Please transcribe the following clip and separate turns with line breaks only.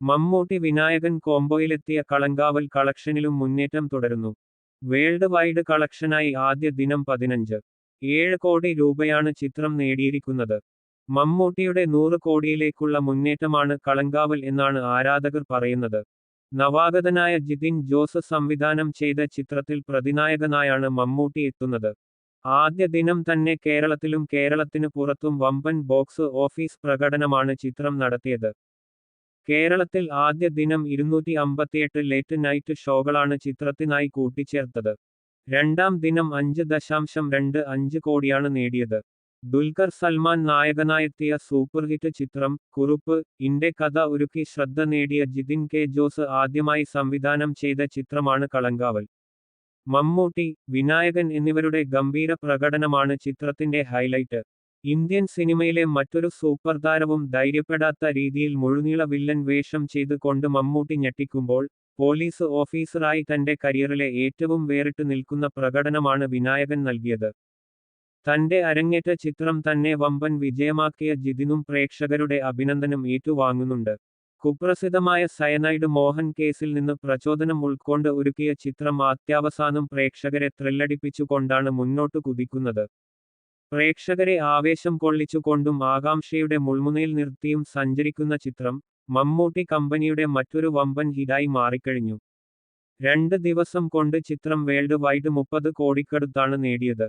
മമ്മൂട്ടി വിനായകൻ കോംബോയിലെത്തിയ കളങ്കാവൽ കളക്ഷനിലും മുന്നേറ്റം തുടരുന്നു. World wide കളക്ഷനായി ആദ്യ ദിനം 15.7 കോടി രൂപയാണ് ചിത്രം നേടിയിരിക്കുന്നത്. മമ്മൂട്ടിയുടെ 100 കോടിയിലേക്കുള്ള മുന്നേറ്റമാണ് കളങ്കാവൽ എന്നാണ് ആരാധകർ പറയുന്നത്. നവാഗതനായ ജിതിൻ ജോസ് സംവിധാനം ചെയ്ത ചിത്രത്തിൽ പ്രതിനായകനായാണ് മമ്മൂട്ടി എത്തുന്നത്. ആദ്യ ദിനം തന്നെ കേരളത്തിലും കേരളത്തിന് പുറത്തും വമ്പൻ ബോക്സ് ഓഫീസ് പ്രകടനമാണ് ചിത്രം നടത്തിയത്. കേരളത്തിൽ ആദ്യ ദിനം 258 ലേറ്റ് നൈറ്റ് ഷോകളാണ് ചിത്രത്തിനായി കൂട്ടിച്ചേർത്തത്. രണ്ടാം ദിനം 5.25 കോടിയാണ് നേടിയത്. ദുൽഖർ സൽമാൻ നായകനായെത്തിയ സൂപ്പർഹിറ്റ് ചിത്രം കുറുപ്പ് ഇന്റെ കഥ ഒരുക്കി ശ്രദ്ധ നേടിയ ജിതിൻ കെ ജോസ് ആദ്യമായി സംവിധാനം ചെയ്ത ചിത്രമാണ് കളങ്കാവൽ. മമ്മൂട്ടി, വിനായകൻ എന്നിവരുടെ ഗംഭീര പ്രകടനമാണ് ചിത്രത്തിന്റെ ഹൈലൈറ്റ്. ഇന്ത്യൻ സിനിമയിലെ മറ്റൊരു സൂപ്പർ താരവും ധൈര്യപ്പെടാത്ത രീതിയിൽ മുഴുനീള വില്ലൻ വേഷം ചെയ്ത് കൊണ്ട് മമ്മൂട്ടി ഞെട്ടിക്കുമ്പോൾ, പോലീസ് ഓഫീസറായി തന്റെ കരിയറിലെ ഏറ്റവും വേറിട്ട് നിൽക്കുന്ന പ്രകടനമാണ് വിനായകൻ നൽകിയത്. തന്റെ അരങ്ങേറ്റ ചിത്രം തന്നെ വമ്പൻ വിജയമാക്കിയ ജിതിനും പ്രേക്ഷകരുടെ അഭിനന്ദനം ഏറ്റുവാങ്ങുന്നുണ്ട്. കുപ്രസിദ്ധമായ സയനൈഡ് മോഹൻ കേസിൽ നിന്ന് പ്രചോദനം ഉൾക്കൊണ്ട് ഒരുക്കിയ ചിത്രം അത്യാവസാനം പ്രേക്ഷകരെ ത്രില്ലടിപ്പിച്ചുകൊണ്ടാണ് മുന്നോട്ടു കുതിക്കുന്നത്. പ്രേക്ഷകരെ ആവേശം കൊള്ളിച്ചുകൊണ്ടും ആകാംക്ഷയുടെ മുൾമുനയിൽ നിർത്തിയും സഞ്ചരിക്കുന്ന ചിത്രം, മമ്മൂട്ടി കമ്പനിയുടെ മറ്റൊരു വമ്പൻ ഹിറ്റായി മാറിക്കഴിഞ്ഞു. 2 ദിവസം കൊണ്ട് ചിത്രം വേൾഡ് വൈഡ് 30 കോടിക്കടുത്താണ് നേടിയത്.